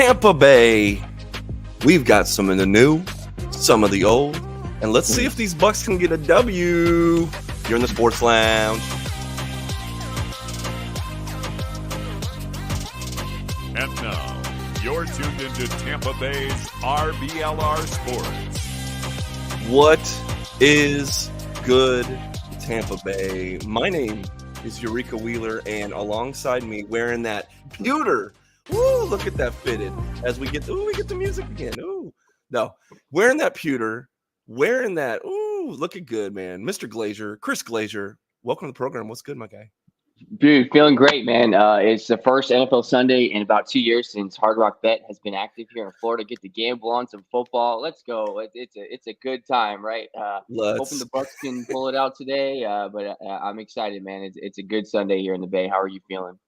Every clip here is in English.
Tampa Bay. We've got some of the new, some of the old, and let's see if these Bucks can get a W. You're in the Sports Lounge. And now, you're tuned into Tampa Bay's RBLR Sports. What is good, Tampa Bay? My name is Eureka Wheeler, and alongside me, wearing that pewter. Ooh, look at that fitted. As we get the music again. Ooh, no, wearing that pewter, wearing that. Ooh, looking good, man. Mr. Glazier, Chris Glazier, welcome to the program. What's good, my guy? Dude, feeling great, man. It's the first NFL Sunday in about 2 years since Hard Rock Bet has been active here in Florida. Get to gamble on some football. Let's go. It's a good time, right? Hoping the Bucks can pull it out today, but I'm excited, man. It's a good Sunday here in the Bay. How are you feeling?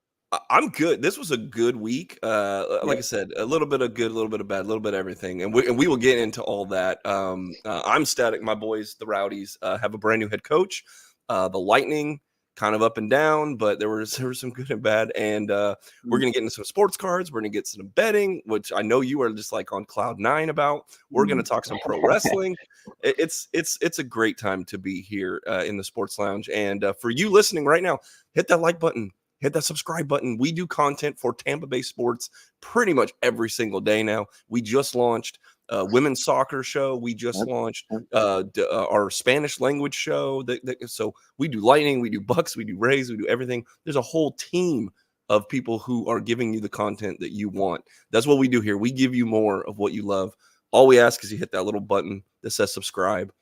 I'm good. This was a good week. Like I said, a little bit of good, a little bit of bad, a little bit of everything, and we will get into all that. I'm static. My boys, the Rowdies, have a brand new head coach. The Lightning, kind of up and down, but there was some good and bad. And we're gonna get into some sports cards. We're gonna get some betting, which I know you are just like on cloud 9 about. We're gonna talk some pro wrestling. It's a great time to be here in the Sports Lounge. And for you listening right now, hit that like button. Hit that subscribe button. We do content for Tampa Bay sports pretty much every single day now. We just launched a women's soccer show. We just launched our Spanish language show. So we do Lightning, we do Bucks, we do Rays, we do everything. There's a whole team of people who are giving you the content that you want. That's what we do here. We give you more of what you love. All we ask is you hit that little button that says subscribe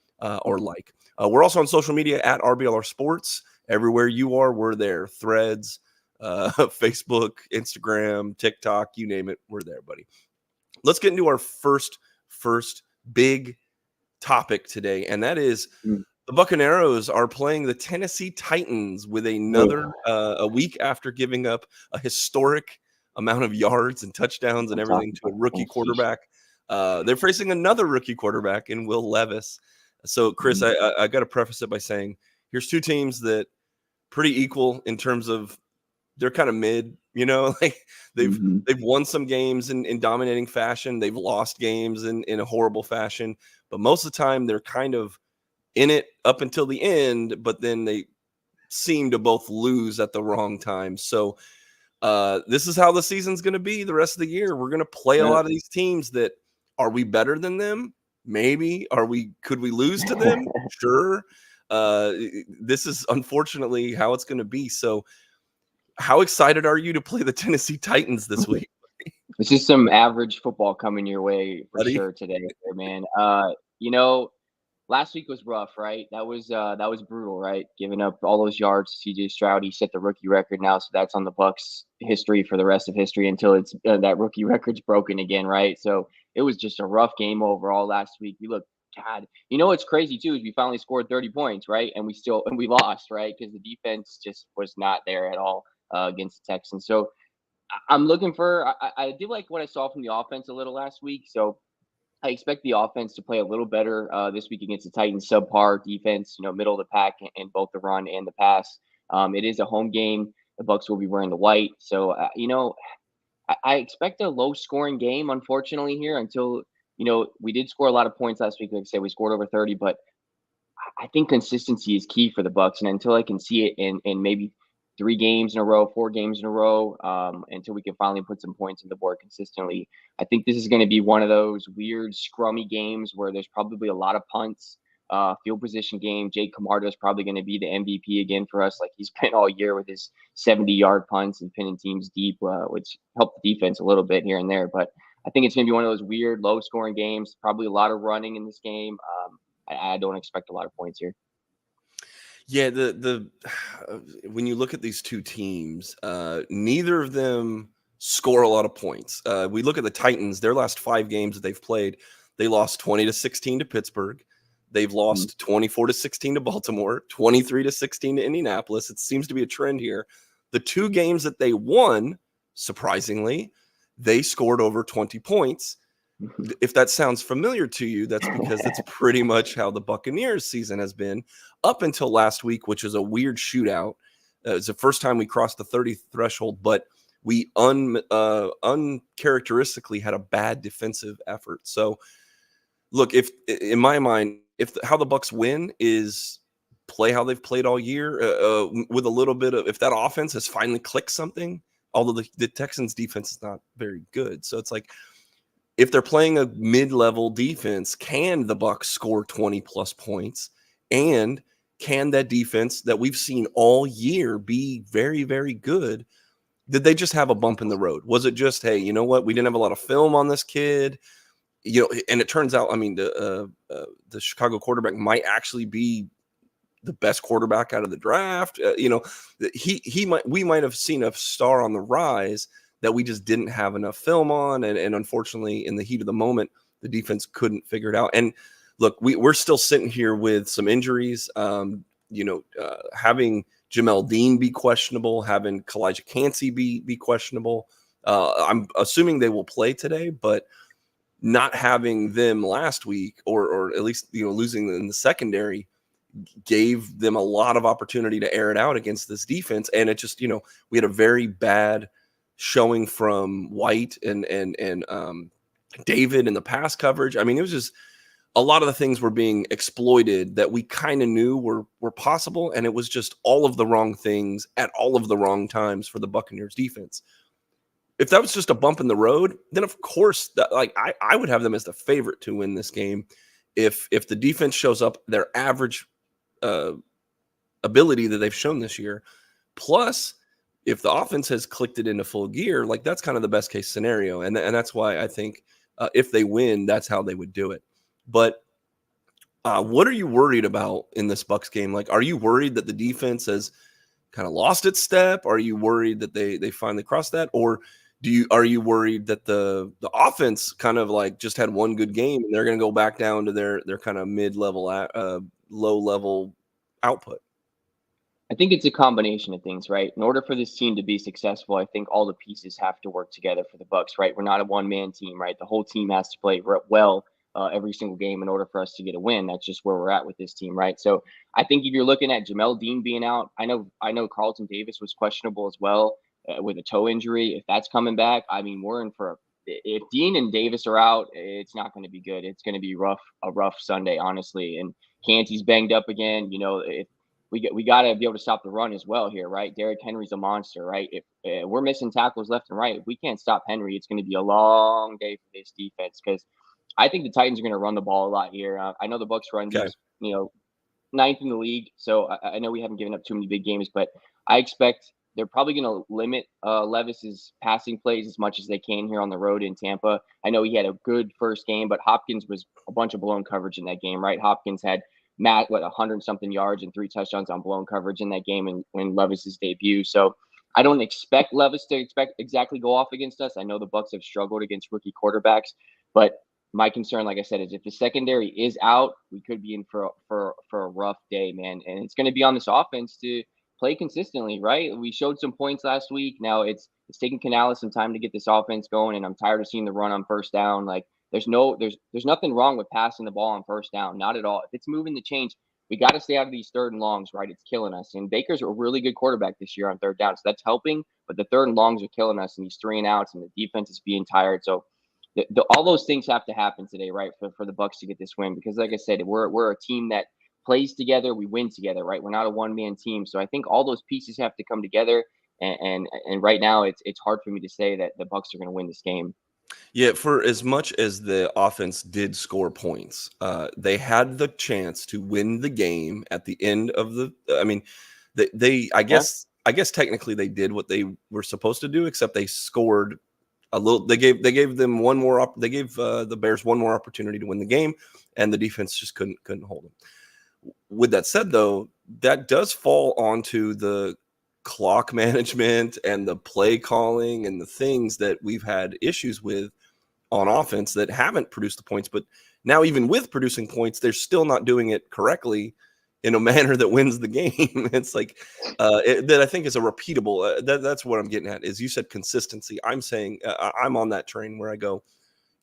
or like. We're also on social media at RBLR Sports. Everywhere you are, we're there. Threads, Facebook, Instagram, TikTok, you name it, we're there, buddy. Let's get into our first big topic today, and that is the Buccaneers are playing the Tennessee Titans with another a week after giving up a historic amount of yards and touchdowns and everything to a rookie quarterback. They're facing another rookie quarterback in Will Levis. So, Chris, I got to preface it by saying here's two teams that pretty equal in terms of they're kind of mid, like they've won some games in dominating fashion. They've lost games in a horrible fashion, but most of the time they're kind of in it up until the end, but then they seem to both lose at the wrong time. So this is how the season's going to be the rest of the year. We're going to play a lot of these teams that are we better than them? Maybe. Could we lose to them? Sure. This is unfortunately how it's going to be. So how excited are you to play the Tennessee Titans this week? This is some average football coming your way for sure today, man. Last week was rough, right? That was brutal, right? Giving up all those yards to CJ Stroud. He set the rookie record now, so that's on the Bucs history for the rest of history until it's that rookie record's broken again, right? So it was just a rough game overall last week. God, what's crazy too is we finally scored 30 points, right? And we lost, right? Because the defense just was not there at all against the Texans. So I'm looking for. I did like what I saw from the offense a little last week. So I expect the offense to play a little better this week against the Titans. Subpar defense, middle of the pack in both the run and the pass. It is a home game. The Bucs will be wearing the white. So I expect a low scoring game. Unfortunately, here until. We did score a lot of points last week. Like I said, we scored over 30, but I think consistency is key for the Bucs. And until I can see it in maybe 3 games in a row, 4 games in a row, until we can finally put some points on the board consistently, I think this is going to be one of those weird, scrummy games where there's probably a lot of punts, field position game. Jake Camardo is probably going to be the MVP again for us, like he's been all year with his 70-yard punts and pinning teams deep, which helped the defense a little bit here and there. But I think it's going to be one of those weird, low-scoring games. Probably a lot of running in this game. I don't expect a lot of points here. Yeah, when you look at these two teams, neither of them score a lot of points. We look at the Titans; their last 5 games that they've played, they lost 20-16 to Pittsburgh. They've lost 24-16 to Baltimore, 23-16 to Indianapolis. It seems to be a trend here. The 2 games that they won, surprisingly, they scored over 20 points. If that sounds familiar to you, that's because that's pretty much how the Buccaneers season has been up until last week, which is a weird shootout. It's the first time we crossed the 30 threshold, but we uncharacteristically had a bad defensive effort. So look, if in my mind, how the Bucks win is play how they've played all year, with a little bit of, if that offense has finally clicked something, although the Texans defense is not very good. So it's like, if they're playing a mid-level defense, can the Bucks score 20 plus points? And can that defense that we've seen all year be very, very good? Did they just have a bump in the road? Was it just, hey, you know what? We didn't have a lot of film on this kid. And it turns out, I mean, the Chicago quarterback might actually be the best quarterback out of the draft. We might have seen a star on the rise that we just didn't have enough film on. And unfortunately, in the heat of the moment, the defense couldn't figure it out. And look, we're still sitting here with some injuries, having Jamel Dean be questionable, having Kalijah Cansey be questionable. I'm assuming they will play today, but not having them last week, or at least, losing in the secondary, gave them a lot of opportunity to air it out against this defense. And it just, we had a very bad showing from White and David in the pass coverage. I mean, it was just a lot of the things were being exploited that we kind of knew were possible. And it was just all of the wrong things at all of the wrong times for the Buccaneers defense. If that was just a bump in the road, then of course, I would have them as the favorite to win this game. If the defense shows up their average ability that they've shown this year, plus if the offense has clicked it into full gear, like that's kind of the best case scenario. And that's why I think if they win, that's how they would do it. But what are you worried about in this Bucks game? Like, are you worried that the defense has kind of lost its step? Are you worried that they finally crossed that? Or are you worried that the offense kind of like just had one good game and they're going to go back down to their kind of mid-level, low-level output? I think it's a combination of things, right? In order for this team to be successful, I think all the pieces have to work together for the Bucks, right? We're not a one-man team, right? The whole team has to play well every single game in order for us to get a win. That's just where we're at with this team, right? So I think if you're looking at Jamel Dean being out, I know Carlton Davis was questionable as well with a toe injury. If that's coming back, I mean, we're in for if Dean and Davis are out, it's not going to be good. It's going to be a rough Sunday, honestly. And Cansey's banged up again. If we got to be able to stop the run as well here, right? Derrick Henry's a monster, right? If we're missing tackles left and right, if we can't stop Henry, it's going to be a long day for this defense, because I think the Titans are going to run the ball a lot here. I know the Bucks run, ninth in the league, so I know we haven't given up too many big games, but I expect they're probably going to limit Levis's passing plays as much as they can here on the road in Tampa. I know he had a good first game, but Hopkins was a bunch of blown coverage in that game, right? Hopkins had 100-something yards and 3 touchdowns on blown coverage in that game and when Levis's debut. So I don't expect Levis to exactly go off against us. I know the Bucks have struggled against rookie quarterbacks, but my concern, like I said, is if the secondary is out, we could be in for a rough day, man. And it's going to be on this offense to play consistently, right? We showed some points last week. Now it's taking Canales some time to get this offense going, and I'm tired of seeing the run on first down. Like there's nothing wrong with passing the ball on first down, not at all. If it's moving the chains, we got to stay out of these third and longs, right? It's killing us. And Baker's a really good quarterback this year on third down, so that's helping. But the third and longs are killing us, and these 3 and outs, and the defense is being tired. So all those things have to happen today, right, for the Bucks to get this win. Because, like I said, we're a team that plays together, we win together, right? We're not a one-man team. So I think all those pieces have to come together. And right now, it's hard for me to say that the Bucks are going to win this game. Yeah, for as much as the offense did score points, they had the chance to win the game at the end of the. I mean, I guess technically they did what they were supposed to do, except they scored a little. They gave them one more. They gave the Bears one more opportunity to win the game, and the defense just couldn't hold them. With that said, though, that does fall onto the clock management and the play calling and the things that we've had issues with on offense that haven't produced the points. But now, even with producing points, they're still not doing it correctly in a manner that wins the game. It's like that I think is a repeatable. That's what I'm getting at. Is you said consistency. I'm saying I'm on that train where I go,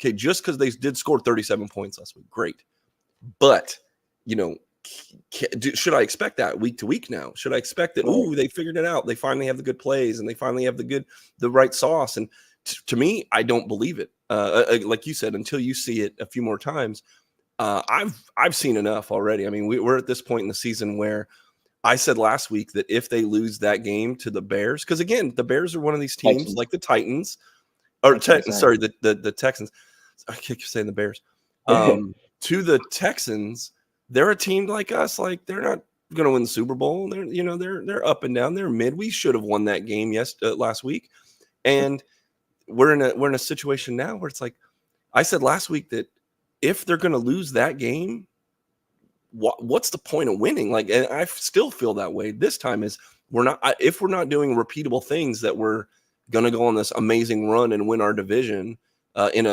okay, just because they did score 37 points last week, great, but should I expect that week to week now? Should I expect that? Ooh, they figured it out. They finally have the good plays and they finally have the right sauce. And to me, I don't believe it. Like you said, until you see it a few more times, I've seen enough already. I mean, we're at this point in the season where I said last week that if they lose that game to the Bears, because again, the Bears are one of these teams Texans. like the Titans or sorry, the Texans. I keep saying the Bears. To the Texans, they're a team like us. Like they're not going to win the Super Bowl. They're up and down. They're mid. We should have won that game last week, and we're in a situation now where it's like I said last week that if they're going to lose that game, what's the point of winning? Like, and I still feel that way this time. Is if we're not doing repeatable things that we're going to go on this amazing run and win our division in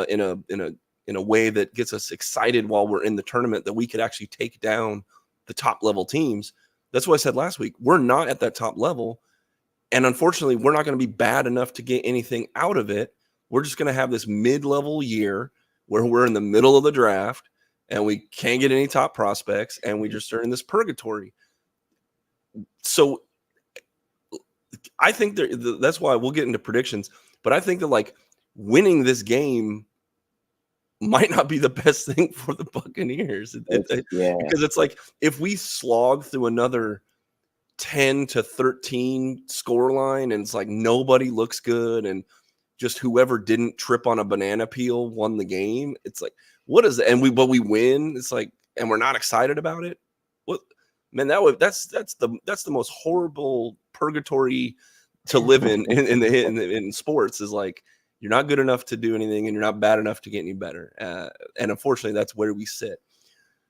a way that gets us excited while we're in the tournament, that we could actually take down the top level teams. That's what I said last week. We're not at that top level. And unfortunately, we're not going to be bad enough to get anything out of it. We're just going to have this mid-level year where we're in the middle of the draft and we can't get any top prospects and we just are in this purgatory. So I think that's why we'll get into predictions, but I think that like winning this game might not be the best thing for the Buccaneers. Because it's like if we slog through another 10-13 scoreline and it's like nobody looks good and just whoever didn't trip on a banana peel won the game, it's like, what is it? And we win. It's like, and we're not excited about it. What, man, that's the most horrible purgatory to live in sports, is like you're not good enough to do anything and you're not bad enough to get any better. And unfortunately, that's where we sit.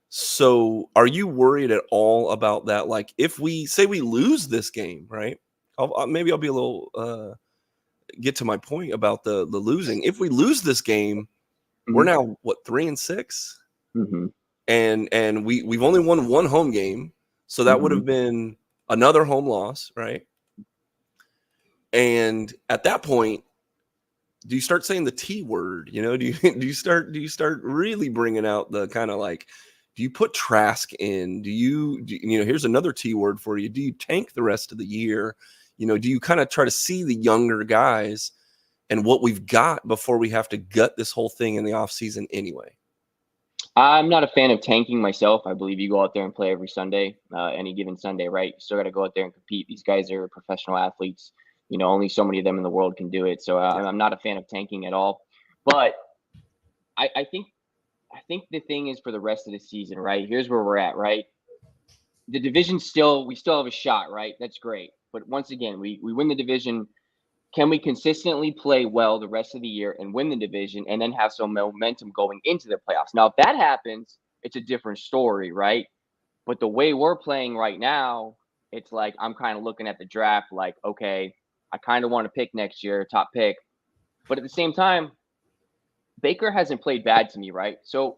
So are you worried at all about that? Like if we say we lose this game, right? Maybe I'll be a little get to my point about the losing. If we lose this game, we're now what, 3-6? Mm-hmm. And we've only won one home game. So that would have been another home loss, right? And at that point, do you start saying the T word? You know, do you start really bringing out the kind of like, do you put Trask in? Do you here's another T word for you. Do you tank the rest of the year? You know, do you kind of try to see the younger guys and what we've got before we have to gut this whole thing in the offseason anyway? I'm not a fan of tanking myself. I believe you go out there and play every Sunday, any given Sunday, right? You still got to go out there and compete. These guys are professional athletes. You know, only so many of them in the world can do it. So I'm not a fan of tanking at all. But I think the thing is for the rest of the season, right? Here's where we're at, right? The division we still have a shot, right? That's great. But once again, we win the division. Can we consistently play well the rest of the year and win the division and then have some momentum going into the playoffs? Now, if that happens, it's a different story, right? But the way we're playing right now, it's like I'm kind of looking at the draft like, okay, I kind of want to pick next year, top pick. But at the same time, Baker hasn't played bad to me, right? So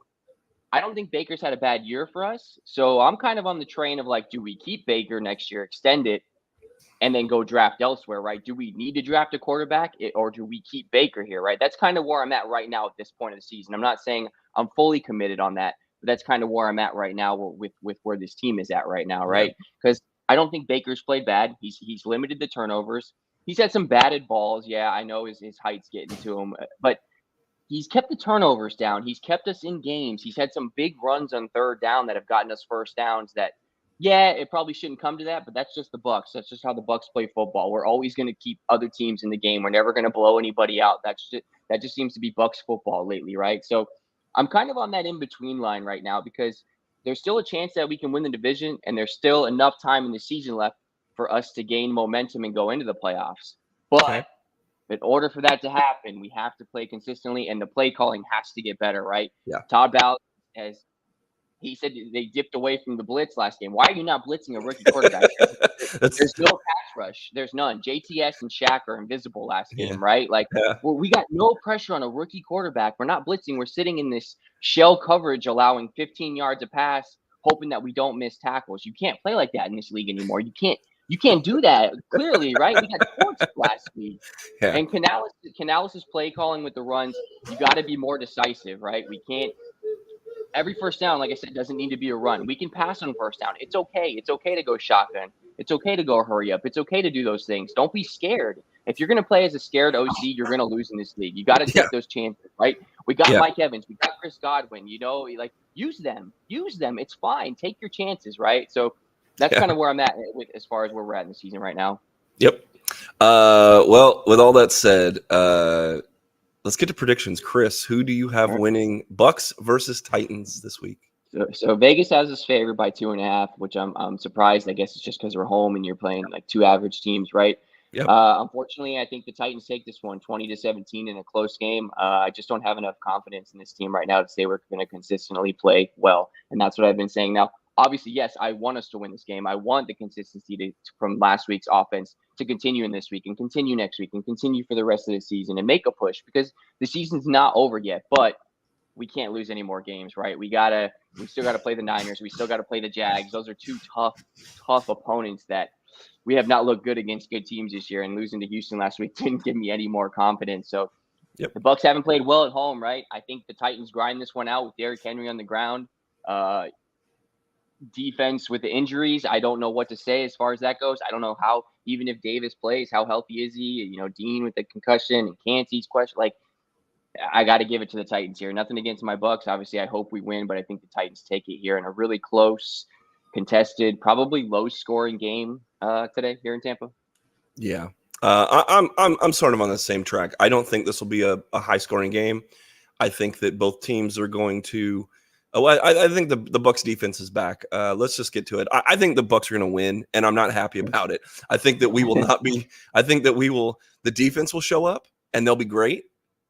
I don't think Baker's had a bad year for us. So I'm kind of on the train of like, do we keep Baker next year, extend it, and then go draft elsewhere, right? Do we need to draft a quarterback or do we keep Baker here, right? That's kind of where I'm at right now at this point of the season. I'm not saying I'm fully committed on that, but that's kind of where I'm at right now with where this team is at right now, right? Because I don't think Baker's played bad. He's limited the turnovers. He's had some batted balls. Yeah, I know his height's getting to him, but he's kept the turnovers down. He's kept us in games. He's had some big runs on third down that have gotten us first downs that, yeah, it probably shouldn't come to that, but that's just the Bucs. That's just how the Bucs play football. We're always going to keep other teams in the game. We're never going to blow anybody out. That just seems to be Bucs football lately, right? So I'm kind of on that in-between line right now because there's still a chance that we can win the division, and there's still enough time in the season left for us to gain momentum and go into the playoffs. But in order for that to happen, we have to play consistently, and the play calling has to get better, right? Yeah. Todd Bowles he said they dipped away from the blitz last game. Why are you not blitzing a rookie quarterback? There's no pass rush. There's none. JTS and Shaq are invisible last game, right? Like we got no pressure on a rookie quarterback. We're not blitzing. We're sitting in this shell coverage, allowing 15 yards a pass, hoping that we don't miss tackles. You can't play like that in this league anymore. You can't do that. Clearly, right? We got torched last week. Yeah. And Canales' play calling with the runs, you got to be more decisive, right? We can't. every first down, like I said, doesn't need to be a run. We can pass on first down. It's okay. It's okay to go shotgun. It's okay to go hurry up. It's okay to do those things. Don't be scared. If you're going to play as a scared OC, you're going to lose in this league. You got to take those chances, right? We got Mike Evans. We got Chris Godwin. Like, use them. Use them. It's fine. Take your chances, right? So that's kind of where I'm at with as far as where we're at in the season right now. Yep. Well, with all that said, let's get to predictions. Chris, who do you have winning Bucks versus Titans this week? So Vegas has us favored by 2.5, which I'm surprised. I guess it's just because we're home and you're playing like two average teams, right? Yep. Unfortunately, I think the Titans take this one 20-17 in a close game. I just don't have enough confidence in this team right now to say we're going to consistently play well. And that's what I've been saying. Now, obviously, yes, I want us to win this game. I want the consistency from last week's offense to continue in this week and continue next week and continue for the rest of the season and make a push because the season's not over yet. But we can't lose any more games, right? We still got to play the Niners. We still got to play the Jags. Those are two tough opponents that we have not looked good against good teams this year, and losing to Houston last week didn't give me any more confidence. So the Bucks haven't played well at home, right? I think the Titans grind this one out with Derrick Henry on the ground. Defense with the injuries, I don't know what to say as far as that goes. I don't know how, even if Davis plays, how healthy is he? Dean with the concussion and Cansey's question. Like, I got to give it to the Titans here. Nothing against my Bucks. Obviously, I hope we win, but I think the Titans take it here in a really close, contested, probably low-scoring game today here in Tampa. Yeah, I'm sort of on the same track. I don't think this will be a high-scoring game. I think that both teams are going to. I think the Bucks defense is back. Let's just get to it. I think the Bucks are going to win, and I'm not happy about it. I think that we will not be. I think that we will. The defense will show up, and they'll be great.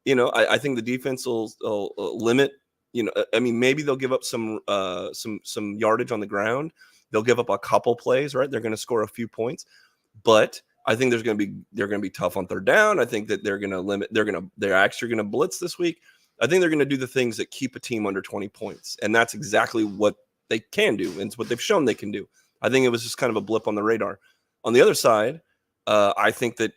I think the defense will limit. I mean, maybe they'll give up some yardage on the ground. They'll give up a couple plays, right? They're going to score a few points, but I think they're going to be tough on third down. I think that they're going to limit. They're actually going to blitz this week. I think they're going to do the things that keep a team under 20 points, and that's exactly what they can do, and it's what they've shown they can do. I think it was just kind of a blip on the radar. On the other side, I think that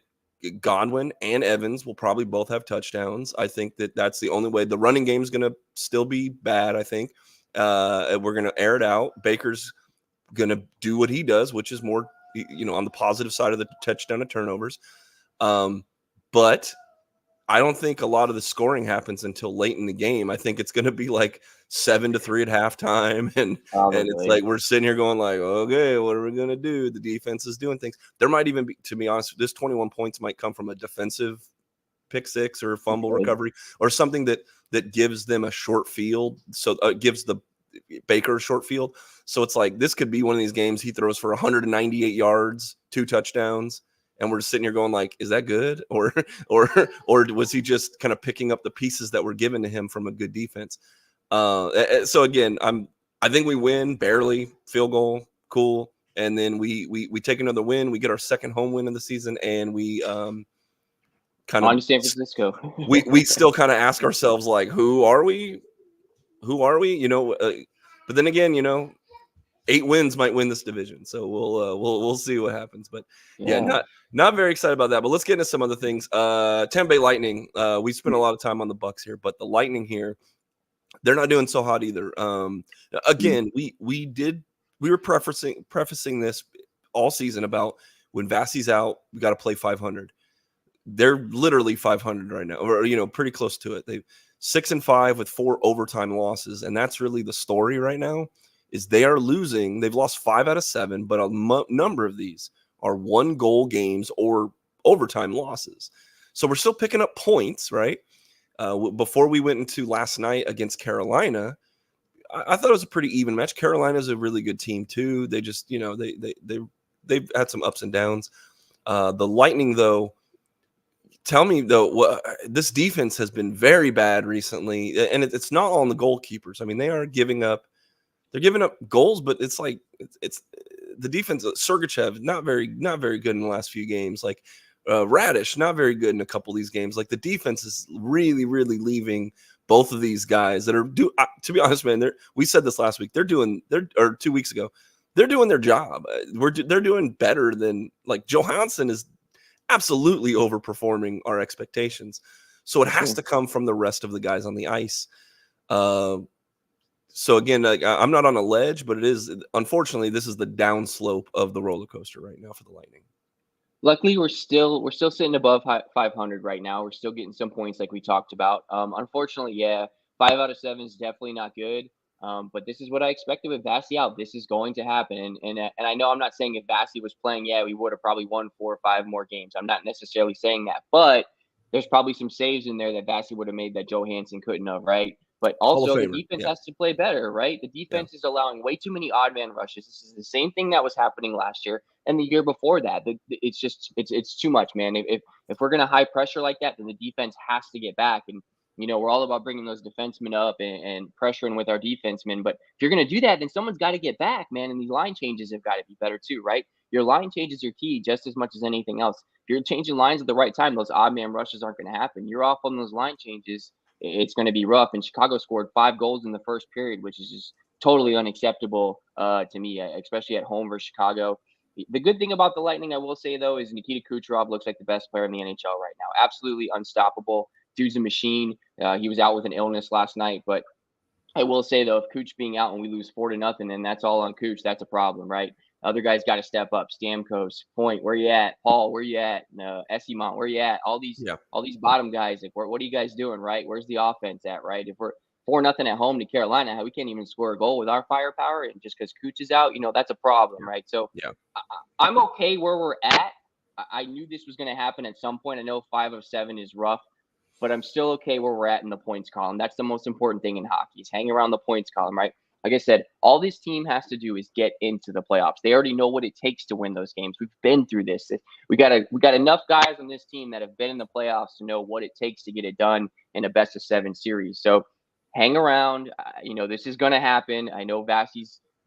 Godwin and Evans will probably both have touchdowns. I think that that's the only way. The running game is going to still be bad, I think. We're going to air it out. Baker's going to do what he does, which is more, on the positive side of the touchdown and turnovers. But I don't think a lot of the scoring happens until late in the game. I think it's going to be like 7-3 at halftime. And it's like we're sitting here going like, okay, what are we going to do? The defense is doing things. There might even be, to be honest, this 21 points might come from a defensive pick six or fumble recovery or something that gives them a short field. So it gives the Baker a short field. So it's like this could be one of these games he throws for 198 yards, 2 touchdowns. And we're sitting here going like, is that good? Or was he just kind of picking up the pieces that were given to him from a good defense? So again, I think we win barely, field goal, cool. And then we take another win. We get our second home win of the season, and we kind of on to San Francisco. we still kind of ask ourselves like, who are we? But then again, 8 wins might win this division, so we'll see what happens. But yeah, not very excited about that. But let's get into some other things. Tampa Bay Lightning. We spent a lot of time on the Bucks here, but the Lightning here, they're not doing so hot either. Again, we were prefacing this all season about when Vasi's out, we got to play 500. They're literally 500 right now, or pretty close to it. They 6-5 with 4 overtime losses, and that's really the story right now. Is they are losing. They've lost 5 out of 7, but a number of these are 1-goal games or overtime losses. So we're still picking up points, right? Before we went into last night against Carolina, I thought it was a pretty even match. Carolina's a really good team too. They just, they've had some ups and downs. The Lightning, though, tell me though, this defense has been very bad recently, and it's not all on the goalkeepers. I mean, they are giving up. They're giving up goals, but it's like it's the defense. Sergachev not very good in the last few games. Like Radish not very good in a couple of these games. Like the defense is really leaving both of these guys that are to be honest, man. We said this last week. Or 2 weeks ago. They're doing their job. They're doing better than like Johansson is absolutely overperforming our expectations. So it has to come from the rest of the guys on the ice. So again, I'm not on a ledge, but it is, unfortunately, this is the downslope of the roller coaster right now for the Lightning. Luckily, we're still sitting above 500 right now. We're still getting some points like we talked about. Unfortunately, yeah, 5 out of 7 is definitely not good. But this is what I expected with Vasi out. This is going to happen, and I know I'm not saying if Vasi was playing, yeah, we would have probably won 4 or 5 more games. I'm not necessarily saying that, but there's probably some saves in there that Vasi would have made that Johansson couldn't have, right? But Hall of also the Famer. defense Yeah. has to play better, right? The defense is allowing way too many odd man rushes. This is the same thing that was happening last year and the year before that. It's just it's too much, man. If we're gonna high pressure like that, then the defense has to get back. And we're all about bringing those defensemen up and pressuring with our defensemen. But if you're gonna do that, then someone's got to get back, man. And these line changes have got to be better too, right? Your line changes are key just as much as anything else. If you're changing lines at the right time, those odd man rushes aren't going to happen. You're off on those line changes, it's going to be rough. And Chicago scored 5 goals in the first period, which is just totally unacceptable to me, especially at home versus Chicago. The good thing about the Lightning, I will say, though, is Nikita Kucherov looks like the best player in the NHL right now. Absolutely unstoppable. Dude's a machine. He was out with an illness last night, but I will say, though, if Cooch being out and we lose 4-0, then that's all on Cooch. That's a problem, right? Other guys got to step up. Stamkos, Point, where you at? Paul, where you at? Essimont, where you at? All these bottom guys, like, what are you guys doing, right? Where's the offense at, right? If we're 4-0 at home to Carolina, we can't even score a goal with our firepower, and just because Cooch is out, that's a problem, right? So I'm okay where we're at. I knew this was going to happen at some point. I know 5 of 7 is rough, but I'm still okay where we're at in the points column. That's the most important thing in hockey, is hang around the points column, right? Like I said, all this team has to do is get into the playoffs. They already know what it takes to win those games. We've been through this. We got enough guys on this team that have been in the playoffs to know what it takes to get it done in a best of 7 series. So hang around. This is going to happen. I know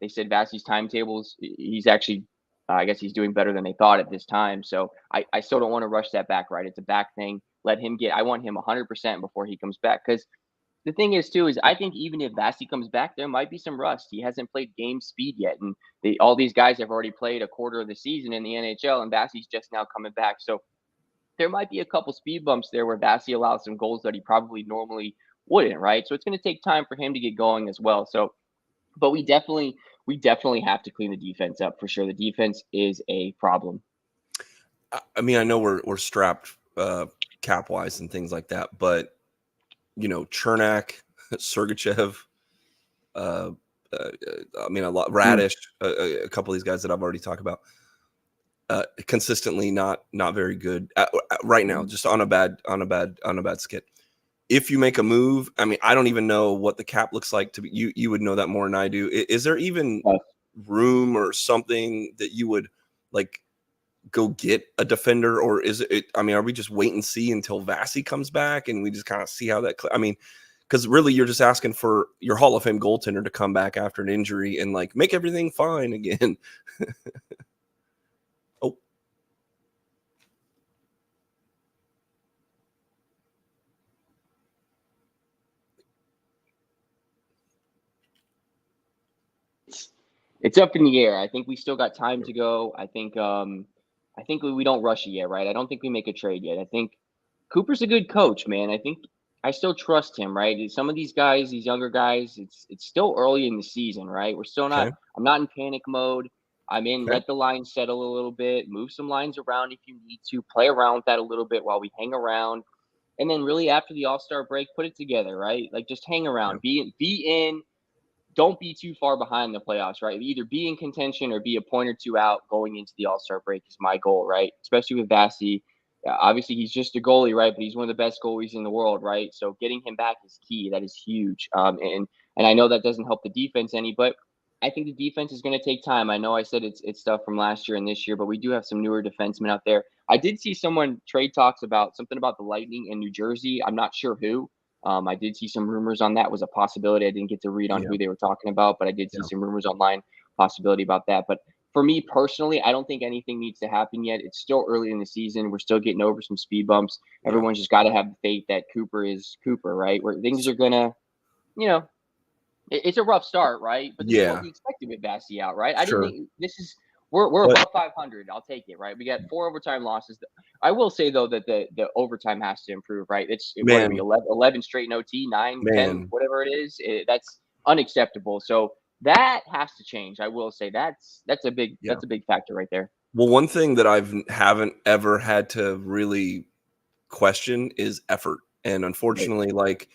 they said Vasi's timetables, he's actually, I guess he's doing better than they thought at this time. So I still don't want to rush that back, right? It's a back thing. I want him 100% before he comes back. Because the thing is, too, is I think even if Vasi comes back, there might be some rust. He hasn't played game speed yet. And all these guys have already played a quarter of the season in the NHL, and Vasi's just now coming back. So there might be a couple speed bumps there where Vasi allows some goals that he probably normally wouldn't, right? So it's going to take time for him to get going as well. So, but we definitely have to clean the defense up for sure. The defense is a problem. I mean, I know we're strapped cap wise and things like that, but Chernak, Sergachev, I mean, a lot, Radish, a couple of these guys that I've already talked about, consistently not very good right now, just on a bad skid. If you make a move, I mean, I don't even know what the cap looks like. You would know that more than I do. Is there even room or something that you would like go get a defender, or is it? I mean, are we just wait and see until Vasi comes back and we just kind of see how that? I mean, because really, you're just asking for your Hall of Fame goaltender to come back after an injury and like make everything fine again. Oh, it's up in the air. I think we still got time to go. I think we don't rush it yet, right? I don't think we make a trade yet. I think Cooper's a good coach, man. I still trust him, right? Some of these guys, these younger guys, it's still early in the season, right? We're still not. Okay. I'm not in panic mode. I'm in. Okay. Let the line settle a little bit. Move some lines around if you need to. Play around with that a little bit while we hang around, and then really after the All-Star break, put it together, right? Like just hang around. Yeah. Be in. Don't be too far behind the playoffs, right? Either be in contention or be a point or two out going into the All-Star break is my goal, right? Especially with Vasi. Obviously, he's just a goalie, right? But he's one of the best goalies in the world, right? So getting him back is key. That is huge. And I know that doesn't help the defense any, but I think the defense is going to take time. I know I said it's stuff from last year and this year, but we do have some newer defensemen out there. I did see someone trade talks about something about the Lightning in New Jersey. I'm not sure who. I did see some rumors on that was a possibility. I didn't get to read on who they were talking about, but I did see some rumors online, possibility about that. But for me personally, I don't think anything needs to happen yet. It's still early in the season. We're still getting over some speed bumps. Everyone's just got to have the faith that Cooper is Cooper, right? Where things are going to, it's a rough start, right? But this is what we expected with Vasi out, right? I didn't think this is – we're above 500. I'll take it, right? We got 4 overtime losses. I will say, though, that the overtime has to improve, right? It's 11 straight in OT, 9, 10, whatever it is. unacceptable. So that has to change. I will say that's a big Yeah. factor right there. Well, one thing that haven't ever had to really question is effort. And unfortunately, like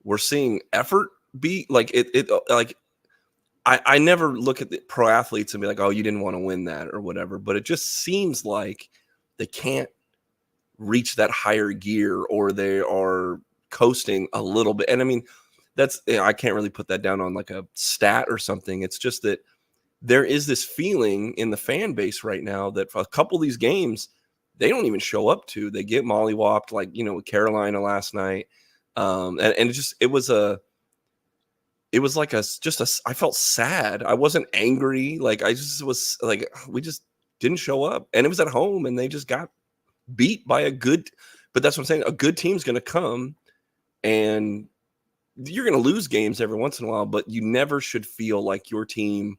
we're seeing effort be like like I never look at the pro athletes and be like, oh, you didn't want to win that or whatever. But it just seems like they can't reach that higher gear, or they are coasting a little bit. And I mean, I can't really put that down on like a stat or something. It's just that there is this feeling in the fan base right now that for a couple of these games, they don't even show up to. They get mollywopped, like, with Carolina last night. And I felt sad. I wasn't angry. Like, I just was like, we just didn't show up, and it was at home, and they just got beat by but that's what I'm saying. A good team's going to come, and you're going to lose games every once in a while, but you never should feel like your team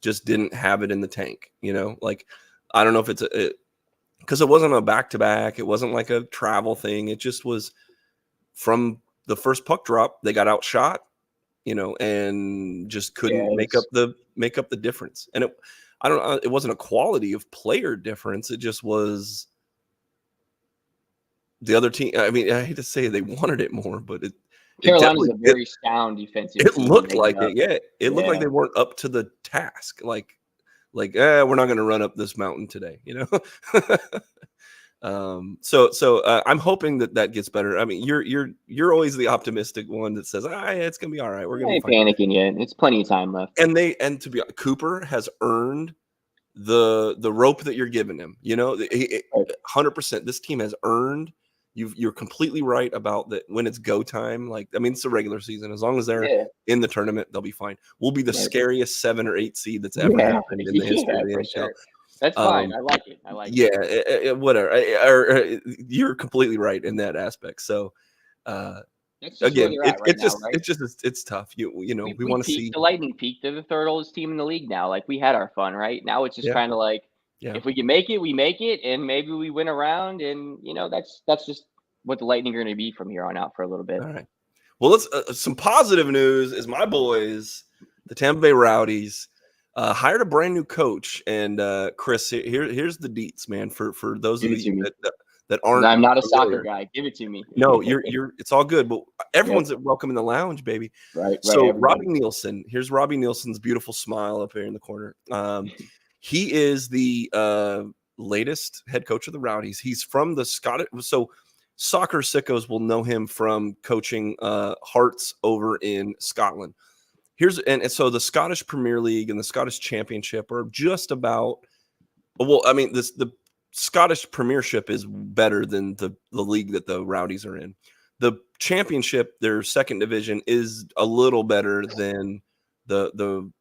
just didn't have it in the tank. Like, I don't know if it's because it wasn't a back-to-back. It wasn't like a travel thing. It just was from the first puck drop, they got outshot, and just couldn't make up the difference. And it wasn't a quality of player difference. It just was the other team. I mean, I hate to say they wanted it more, but Carolina's a very sound defensive team. It looked like it. Yeah. It looked like they weren't up to the task. Like, we're not going to run up this mountain today, So I'm hoping that gets better. I mean, you're always the optimistic one that says, it's going to be all right. We're going to be fine. Panicking yet. It's plenty of time left. And to be honest, Cooper has earned the rope that you're giving him. 100%. This team has earned. You're completely right about that. When it's go time, like, I mean, it's a regular season. As long as they're in the tournament, they'll be fine. We'll be the scariest 7 or 8 seed that's ever happened in the history of the NHL. Sure. That's fine. I like it. Whatever. You're completely right in that aspect. So, again, it's tough. We want to see the Lightning peak. They're the third oldest team in the league now. Like, we had our fun, right? Now it's just kind of like, if we can make it, we make it, and maybe we win around, and that's just what the Lightning are going to be from here on out for a little bit. All right. Well, let's some positive news is my boys, the Tampa Bay Rowdies, hired a brand new coach. And Chris, here's the deets, man. For those of you that aren't, I'm not a soccer guy. Give it to me. No, you're. It's all good. But everyone's welcome in the lounge, baby. Right. So Robbie Neilson. Here's Robbie Neilson's beautiful smile up here in the corner. He is the latest head coach of the Rowdies. He's from the Scottish. So soccer sickos will know him from coaching Hearts over in Scotland. So the Scottish Premier League and the Scottish Championship are just about. Well, I mean, the Scottish Premiership is better than the league that the Rowdies are in. The Championship, their second division, is a little better than the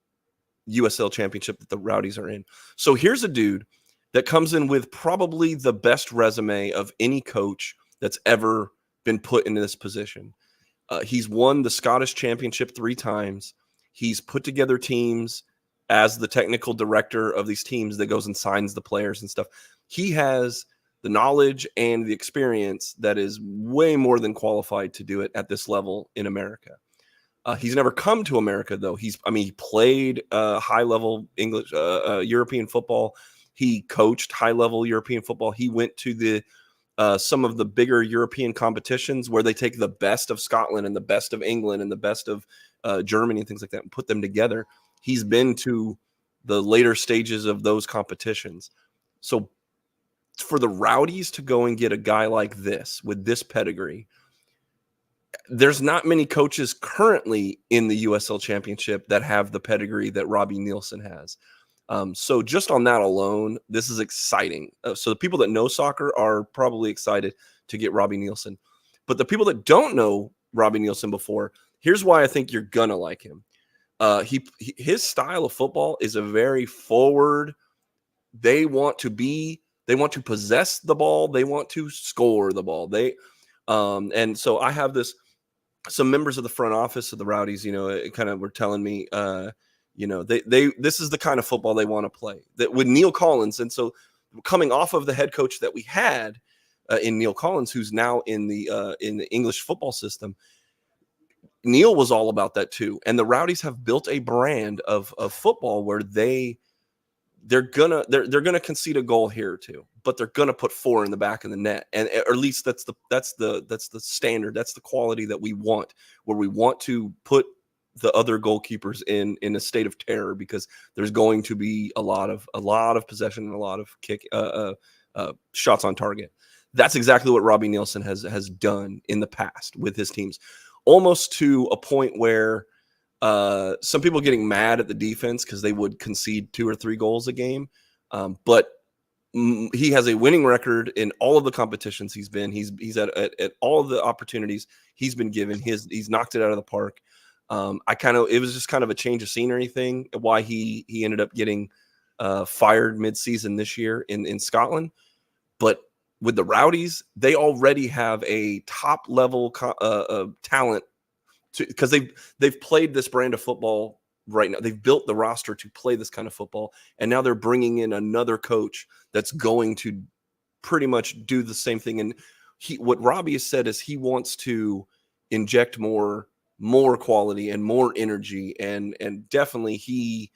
USL Championship that the Rowdies are in. So here's a dude that comes in with probably the best resume of any coach that's ever been put into this position. He's won the Scottish Championship 3 times. He's put together teams as the technical director of these teams that goes and signs the players and stuff. He has the knowledge and the experience that is way more than qualified to do it at this level in America. He's never come to America, though. He played high-level English, European football. He coached high-level European football. He went to some of the bigger European competitions where they take the best of Scotland and the best of England and the best of Germany and things like that and put them together. He's been to the later stages of those competitions. So for the Rowdies to go and get a guy like this with this pedigree, there's not many coaches currently in the USL Championship that have the pedigree that Robbie Neilson has. So just on that alone, this is exciting. So the people that know soccer are probably excited to get Robbie Neilson. But the people that don't know Robbie Neilson before, here's why I think you're going to like him. His style of football is a very forward. They want to possess the ball. They want to score the ball. And so I have some members of the front office of the Rowdies, kind of were telling me, this is the kind of football they want to play, that with Neil Collins. And so coming off of the head coach that we had in Neil Collins, who's now in the English football system, Neil was all about that too. And the Rowdies have built a brand of football where they're gonna concede a goal here or two, but they're gonna put 4 in the back of the net, and or at least that's the standard. That's the quality that we want, where we want to put the other goalkeepers in a state of terror, because there's going to be a lot of possession and a lot of shots on target. That's exactly what Robbie Neilson has done in the past with his teams, almost to a point where some people getting mad at the defense because they would concede 2 or 3 goals a game. But he has a winning record in all of the competitions he's been. He's at all of the opportunities he's been given. He's knocked it out of the park. It was just kind of a change of scenery thing, why he ended up getting fired mid-season this year in Scotland. But with the Rowdies, they already have a top level talent, because they've played this brand of football right now. They've built the roster to play this kind of football, and now they're bringing in another coach that's going to pretty much do the same thing. And what Robbie has said is he wants to inject more quality and more energy, and definitely he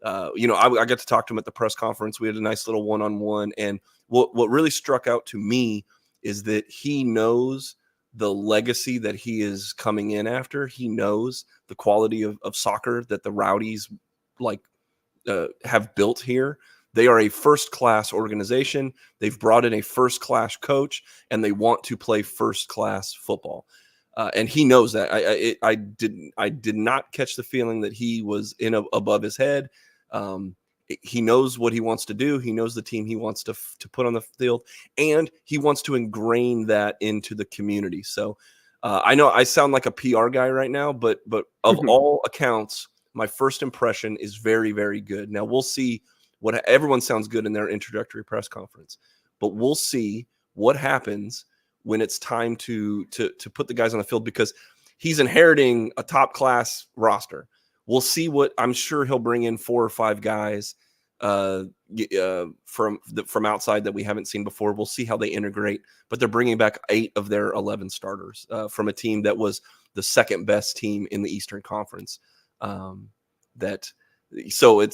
I got to talk to him at the press conference. We had a nice little one-on-one, and what really struck out to me is that he knows the legacy that he is coming in after. He knows the quality of soccer that the Rowdies have built here. They are a first-class organization. They've brought in a first-class coach, and they want to play first-class football. And he knows that. I did not catch the feeling that he was above his head. He knows what he wants to do. He knows the team he wants to put on the field, and he wants to ingrain that into the community. So I know I sound like a PR guy right now, but of all accounts, my first impression is very, very good. Now we'll see everyone sounds good in their introductory press conference, but we'll see what happens when it's time to put the guys on the field, because he's inheriting a top class roster. We'll see I'm sure he'll bring in 4 or 5 guys from outside that we haven't seen before. We'll see how they integrate, but they're bringing back 8 of their 11 starters from a team that was the second best team in the Eastern Conference. It's one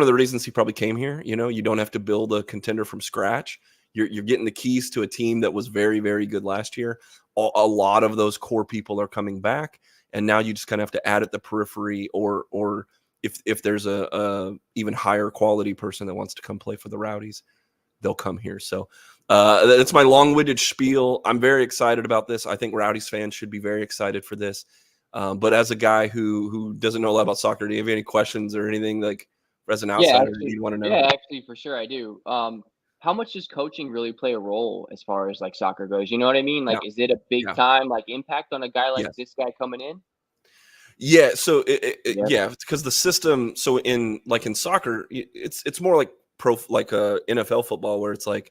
of the reasons he probably came here. You don't have to build a contender from scratch. You're getting the keys to a team that was very, very good last year. A lot of those core people are coming back, and now you just kind of have to add at the periphery, or if there's a even higher quality person that wants to come play for the Rowdies, they'll come here. So that's my long-winded spiel. I'm very excited about this. I think Rowdies fans should be very excited for this. But as a guy who doesn't know a lot about soccer, do you have any questions or anything, like as an outsider you want to know? Yeah, actually, for sure I do. How much does coaching really play a role as far as like soccer goes? You know what I mean? Like, is it a big time impact on a guy like this guy coming in? Yeah. So it's because the system. So in soccer, it's more like NFL football, where it's like,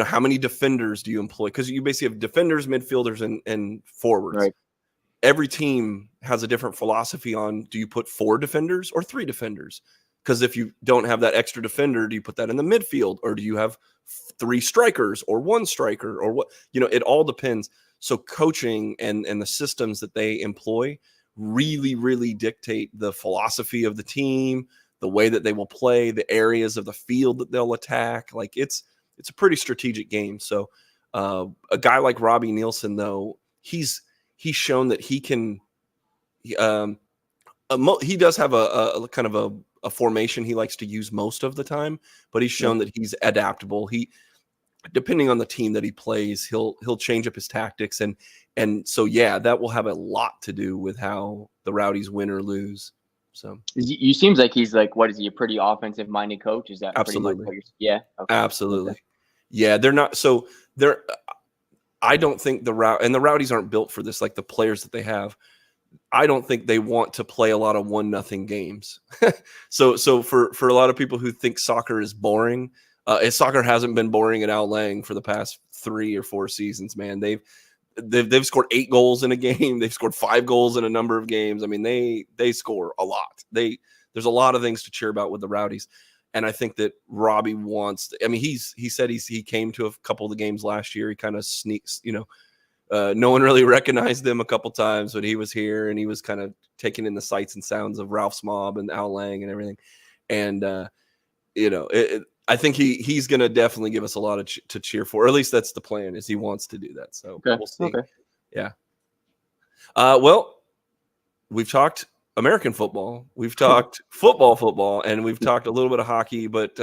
how many defenders do you employ? Because you basically have defenders, midfielders, and forwards. Right. Every team has a different philosophy on, do you put 4 defenders or 3 defenders? Because if you don't have that extra defender, do you put that in the midfield, or do you have 3 strikers or 1 striker, or what? It all depends. So coaching and the systems that they employ really, really dictate the philosophy of the team, the way that they will play, the areas of the field that they'll attack. Like it's a pretty strategic game. So a guy like Robbie Neilson, though, he's shown that he can. He does have a kind of a formation he likes to use most of the time, but he's shown that he's adaptable. Depending on the team that he plays, he'll change up his tactics, and so that will have a lot to do with how the Rowdies win or lose. So you seems like he's like, what is he, a pretty offensive minded coach? Is that absolutely? Pretty much okay. Absolutely. Okay. Yeah, they're not. So I don't think the Rowdies aren't built for this. Like the players that they have, I don't think they want to play a lot of 1-0 games. So for a lot of people who think soccer is boring, soccer hasn't been boring at Al Lang for the past 3 or 4 seasons. Man, they've scored 8 goals in a game. They've scored 5 goals in a number of games. I mean, they score a lot. There's a lot of things to cheer about with the Rowdies, and I think that Robbie wants. He said he came to a couple of the games last year. He kind of sneaks, No one really recognized him a couple times when he was here, and he was kind of taking in the sights and sounds of Ralph's Mob and Al Lang and everything. And I think he's going to definitely give us a lot to cheer for. Or at least that's the plan, is he wants to do that. So we'll see. Okay. Yeah. Well, we've talked American football, we've talked football, and we've talked a little bit of hockey. But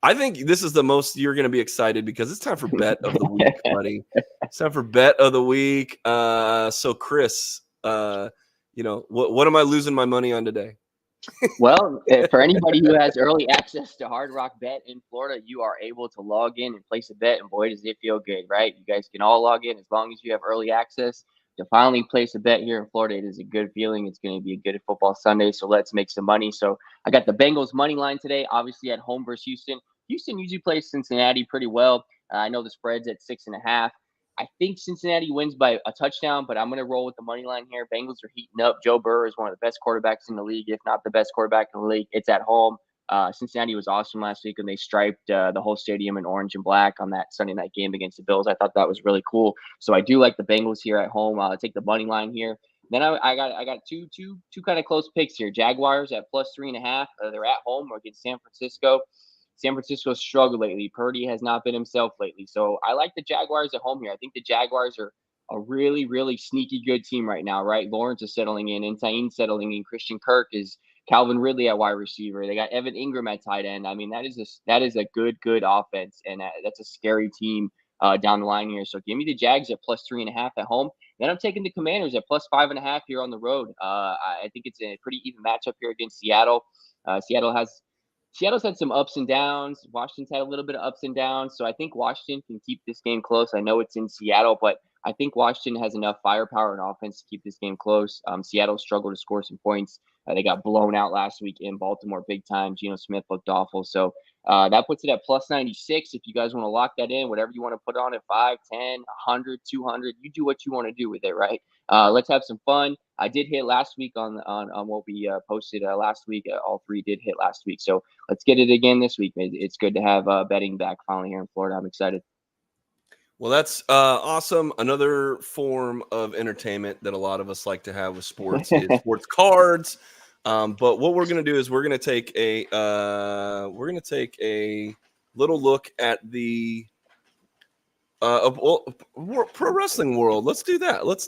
I think this is the most you're going to be excited, because it's time for bet of the week, buddy. It's time for bet of the week. So Chris, what am I losing my money on today? Well, for anybody who has early access to Hard Rock Bet in Florida, you are able to log in and place a bet, and boy, does it feel good, right? You guys can all log in as long as you have early access to finally place a bet here in Florida. It is a good feeling. It's going to be a good football Sunday, so let's make some money. So I got the Bengals money line today, obviously at home versus Houston. Houston usually plays Cincinnati pretty well. I know the spread's at 6.5. I think Cincinnati wins by a touchdown, but I'm going to roll with the money line here. Bengals are heating up. Joe Burrow is one of the best quarterbacks in the league, if not the best quarterback in the league. It's at home. Cincinnati was awesome last week, and they striped the whole stadium in orange and black on that Sunday night game against the Bills. I thought that was really cool. So I do like the Bengals here at home. I'll take the money line here. Then I got two kind of close picks here. Jaguars at +3.5. They're at home against San Francisco. San Francisco struggled lately. Purdy has not been himself lately. So I like the Jaguars at home here. I think the Jaguars are a really, really sneaky good team right now, right? Lawrence is settling in, Intaine settling in. Christian Kirk is Calvin Ridley at wide receiver. They got Evan Ingram at tight end. I mean, that is a good offense, and that's a scary team down the line here. So give me the Jags at +3.5 at home. Then I'm taking the Commanders at +5.5 here on the road. I think it's a pretty even matchup here against Seattle. Seattle's had some ups and downs. Washington's had a little bit of ups and downs. So I think Washington can keep this game close. I know it's in Seattle, but I think Washington has enough firepower and offense to keep this game close. Seattle struggled to score some points. They got blown out last week in Baltimore big time. Geno Smith looked awful. So that puts it at +96. If you guys want to lock that in, whatever you want to put on it, 5, 10, 100, 200, you do what you want to do with it, right? Let's have some fun. I did hit last week on what we posted last week. All three did hit last week. So let's get it again this week. It's good to have betting back finally here in Florida. I'm excited. Well, that's awesome. Another form of entertainment that a lot of us like to have with sports is sports cards. But what we're going to do is we're going to take a little look at the pro wrestling world. Let's do that. Let's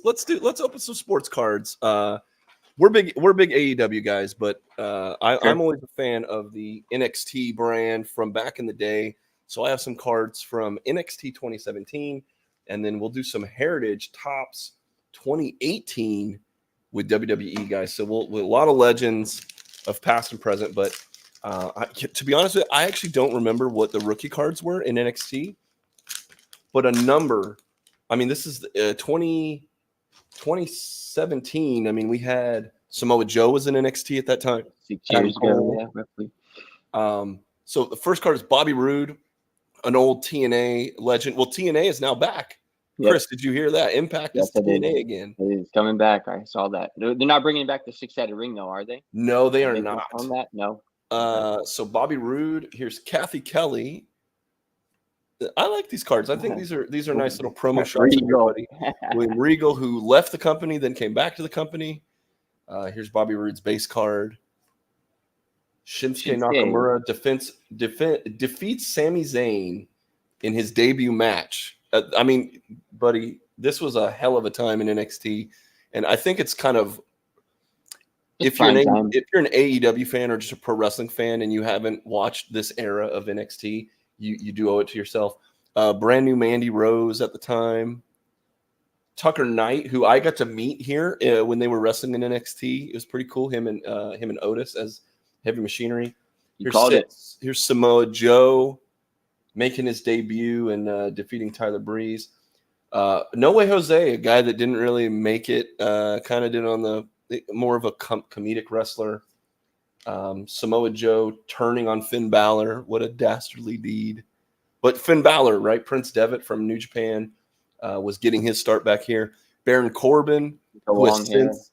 open some sports cards. We're big AEW guys, but I'm always a fan of the NXT brand from back in the day. So I have some cards from NXT 2017, and then we'll do some Heritage Topps 2018 with WWE guys. So we'll a lot of legends of past and present. But to be honest with you, I actually don't remember what the rookie cards were in NXT. But a number, I mean, this is 2017. I mean, we had Samoa Joe was in NXT at that time. 6 years ago, yeah, roughly. So the first card is Bobby Roode, an old TNA legend. Well, TNA is now back. Yep. Chris, did you hear that? Impact is TNA again. It is coming back. I saw that. They're not bringing back the 6-sided ring, though, are they? No, they are not. On that? No. So Bobby Roode. Here's Kathy Kelly. I like these cards. I think these are nice little promo shots. Everybody. William Regal, who left the company, then came back to the company. Here's Bobby Roode's base card. Shinsuke Nakamura defeats Sami Zayn in his debut match. I mean, buddy, this was a hell of a time in NXT, and I think it's kind of if you're an AEW fan or just a pro wrestling fan and you haven't watched this era of NXT, you do owe it to yourself. Brand new Mandy Rose at the time. Tucker Knight, who I got to meet here when they were wrestling in NXT. It was pretty cool. Him and Otis as Heavy Machinery. Here's Samoa Joe making his debut and defeating Tyler Breeze. No Way Jose, a guy that didn't really make it, kind of did on the more of a comedic wrestler. Samoa Joe turning on Finn Balor. What a dastardly deed. But Finn Balor, right? Prince Devitt from New Japan was getting his start back here. Baron Corbin, who has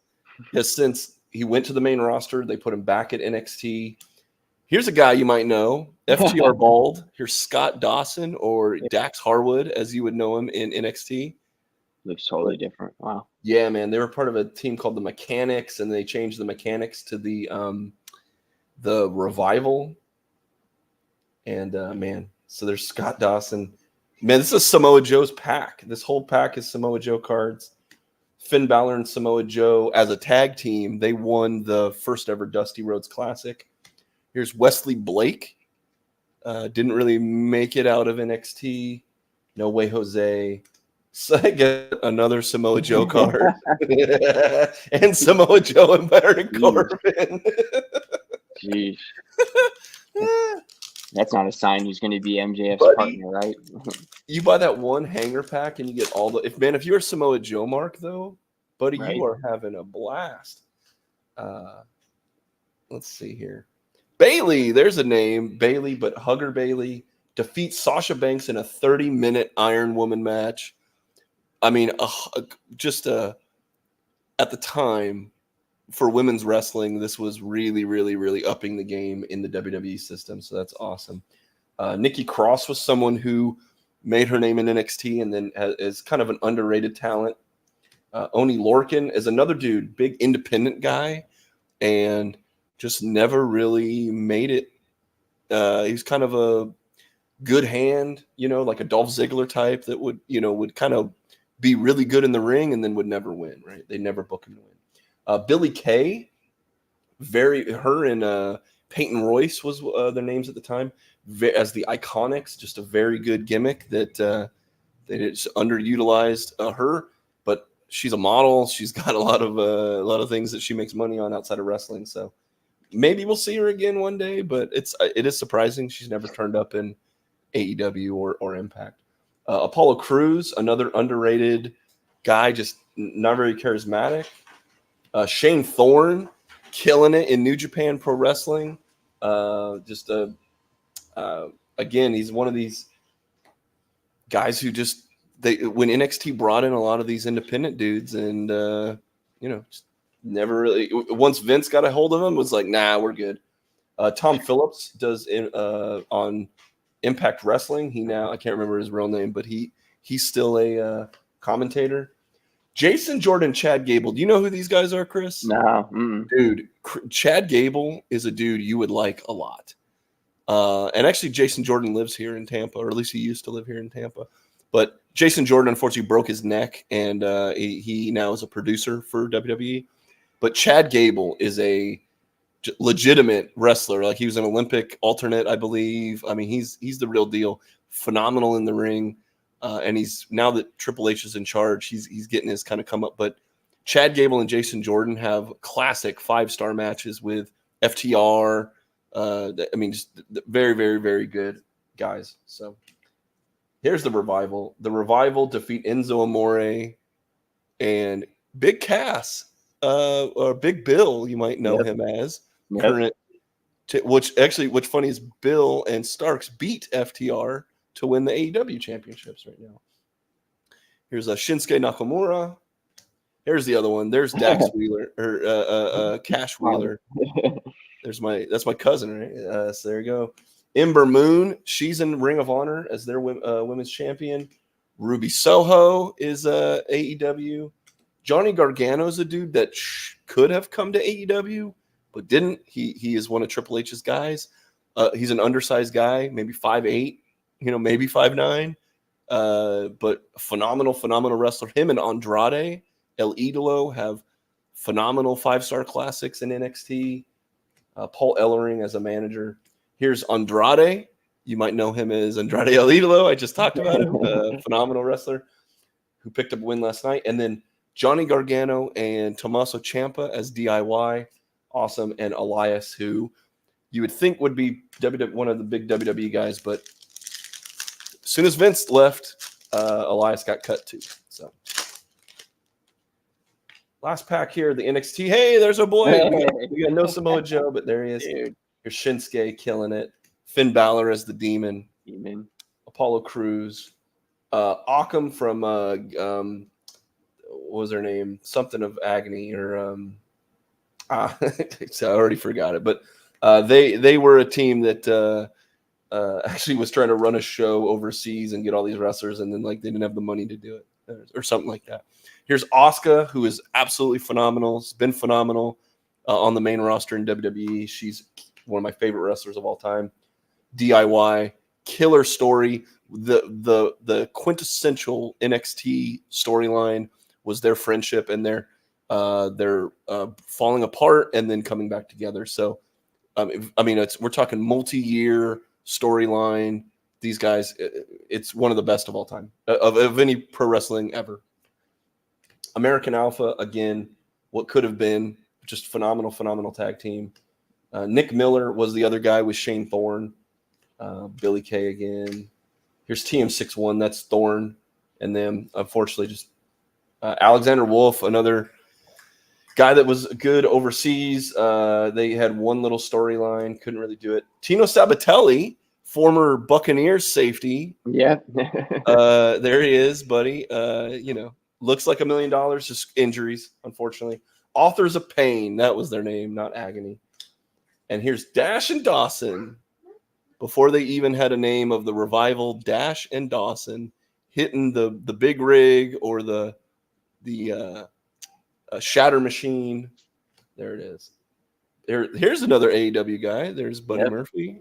since he went to the main roster. They put him back at NXT. Here's a guy you might know, FTR Bald. Here's Scott Dawson, or Dax Harwood, as you would know him in NXT. Looks totally different. Wow. Yeah, man. They were part of a team called the Mechanics, and they changed the Mechanics to the Revival. And man, so there's Scott Dawson. Man, this is Samoa Joe's pack. This whole pack is Samoa Joe cards. Finn Balor and Samoa Joe as a tag team, they won the first ever Dusty Rhodes Classic. Here's Wesley Blake. Didn't really make it out of NXT. No way, Jose. So I get another Samoa Joe card. And Samoa Joe and Baron Corbin. Jeez. That's not a sign he's going to be MJF's partner, right? You buy that one hanger pack and you get all the. If you're Samoa Joe, Mark, though, buddy, right. You are having a blast. Let's see here. Bailey, there's a name. Bailey, but Hugger Bailey defeats Sasha Banks in a 30-minute Iron Woman match. I mean, at the time for women's wrestling, this was really, really, really upping the game in the WWE system. So that's awesome. Nikki Cross was someone who made her name in NXT and then is kind of an underrated talent. Oni Lorcan is another dude, big independent guy, and just never really made it. He's kind of a good hand, like a Dolph Ziggler type that would kind of be really good in the ring and then would never win, right? They never book him to win. Billy Kay, her and Peyton Royce was their names at the time, as the Iconics, just a very good gimmick that they just underutilized her, but she's a model. She's got a lot of things that she makes money on outside of wrestling. So maybe we'll see her again one day, but it is surprising she's never turned up in AEW or Impact. Apollo Crews, another underrated guy, just not very charismatic. Shane Thorne, killing it in New Japan Pro Wrestling. Again, he's one of these guys who when NXT brought in a lot of these independent dudes, and just never really. Once Vince got a hold of him, was like, nah, we're good. Tom Phillips does on Impact Wrestling. I can't remember his real name, but he's still a commentator. Jason Jordan, Chad Gable. Do you know who these guys are, Chris? No. Dude, Chad Gable is a dude you would like a lot. And actually, Jason Jordan lives here in Tampa, or at least he used to live here in Tampa. But Jason Jordan, unfortunately, broke his neck, and he now is a producer for WWE. But Chad Gable is a legitimate wrestler. Like, he was an Olympic alternate, I believe. I mean, he's the real deal. Phenomenal in the ring. And he's, now that Triple H is in charge, he's getting his kind of come up. But Chad Gable and Jason Jordan have classic 5-star matches with FTR. Just very, very, very good guys. So here's the Revival. The Revival defeat Enzo Amore and Big Cass, or Big Bill, you might know him as. Current, what's funny is Bill and Starks beat FTR to win the AEW championships right now. Here's a Shinsuke Nakamura. Here's the other one. There's Dax Wheeler, or Cash Wheeler. That's my cousin, right? So there you go. Ember Moon, she's in Ring of Honor as their women's champion. Ruby Soho is AEW. Johnny Gargano is a dude that could have come to AEW, but didn't. He is one of Triple H's guys. He's an undersized guy, maybe 5'8", maybe 5'9", but phenomenal wrestler. Him and Andrade El Idolo have phenomenal 5-star classics in NXT. Paul Ellering as a manager. Here's Andrade. You might know him as Andrade El Idolo. I just talked about him. Phenomenal wrestler who picked up a win last night. And then Johnny Gargano and Tommaso Ciampa as DIY. Awesome. And Elias, who you would think would be one of the big WWE guys, but as soon as Vince left, Elias got cut too. So last pack here, the NXT. Hey, there's our boy. We got no Samoa Joe, but there he is. Dude. Here's Shinsuke killing it. Finn Balor as the Demon. Apollo Crews. Occam from what was her name? Something of Agony, or I already forgot it. But they were a team that actually was trying to run a show overseas and get all these wrestlers, and then they didn't have the money to do it. or something like that. Here's Asuka, who is absolutely phenomenal. Has been phenomenal on the main roster in WWE. She's one of my favorite wrestlers of all time. DIY, killer story. The quintessential NXT storyline was their friendship and their falling apart and then coming back together. So, we're talking multi-year storyline. These guys, it's one of the best of all time of any pro wrestling ever. American Alpha, again, what could have been just phenomenal tag team. Nick Miller was the other guy with Shane Thorne. Billy Kay again. Here's TM61. That's Thorne. And then, unfortunately, just Alexander Wolf, another guy that was good overseas. They had one little storyline. Couldn't really do it. Tino Sabatelli, former Buccaneers safety. Yeah. There he is, buddy. Looks like $1 million, just injuries, unfortunately. Authors of Pain. That was their name, not Agony. And here's Dash and Dawson. Before they even had a name of the Revival, Dash and Dawson hitting the big rig or the shatter machine. There it is. Here's another AEW guy. There's Buddy Murphy.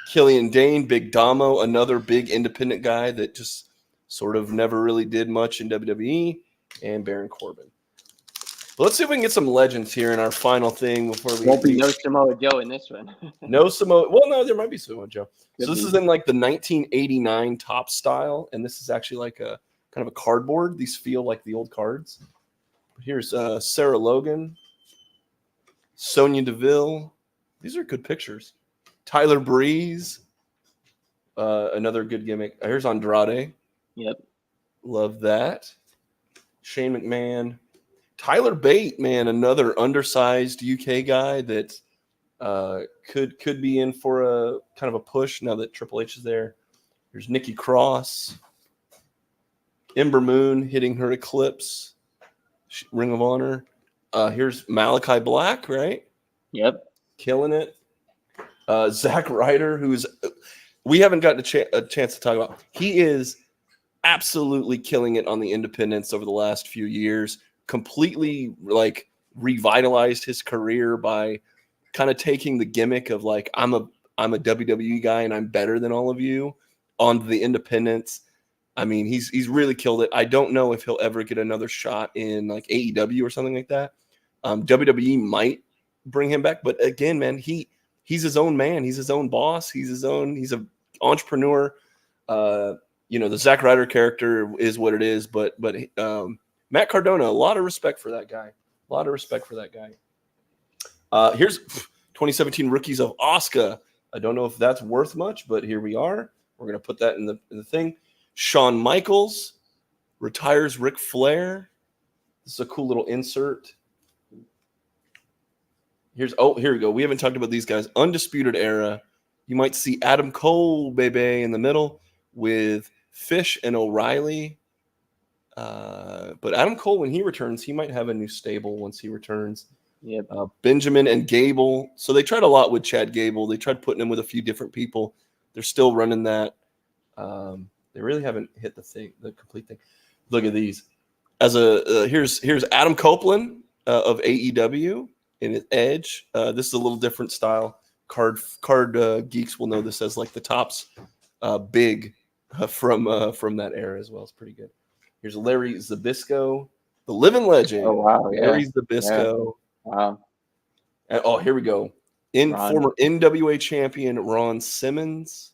Killian Dane, Big Damo, another big independent guy that just sort of never really did much in WWE, and Baron Corbin. But let's see if we can get some legends here in our final thing before we. Won't be no Samoa Joe in this one. No Samoa. Well, no, there might be Samoa Joe. Could So this be. is in like the 1989 Topps style, and this is actually like a kind of a cardboard. These feel like the old cards. Here's Sarah Logan, Sonya Deville. These are good pictures. Tyler Breeze, another good gimmick. Here's Andrade. Yep. Love that. Shane McMahon. Tyler Bate, man, another undersized UK guy that could be in for a kind of a push now that Triple H is there. There's Nikki Cross. Ember Moon hitting her Eclipse. Ring of Honor. Here's Malachi Black, right? Yep. Killing it. Zack Ryder, who's we haven't gotten a chance to talk about. He is absolutely killing it on the independents over the last few years. Completely like revitalized his career by kind of taking the gimmick of like I'm a WWE guy and I'm better than all of you onto the independents. I mean, he's really killed it. I don't know if he'll ever get another shot in like AEW or something like that. WWE might bring him back, but again, man, he's his own man. He's his own boss. He's an entrepreneur. The Zack Ryder character is what it is, but Matt Cardona, a lot of respect for that guy. Here's 2017 Rookies of Asuka. I don't know if that's worth much, but here we are. We're going to put that in the thing. Shawn Michaels retires Ric Flair. This is a cool little insert. Here we go. We haven't talked about these guys. Undisputed Era. You might see Adam Cole, baby, in the middle with Fish and O'Reilly. But Adam Cole, when he returns, he might have a new stable once he returns. Yep. Benjamin and Gable. So they tried a lot with Chad Gable. They tried putting him with a few different people. They're still running that. They really haven't hit the complete thing. Look at these. Here's Adam Copeland of AEW in his Edge. This is a little different style. Card geeks will know this as like the Topps big from that era as well. It's pretty good. Here's Larry Zbyszko, the living legend. Oh wow, yeah. Larry Zbyszko. Yeah. Wow. And, here we go. Former NWA champion Ron Simmons.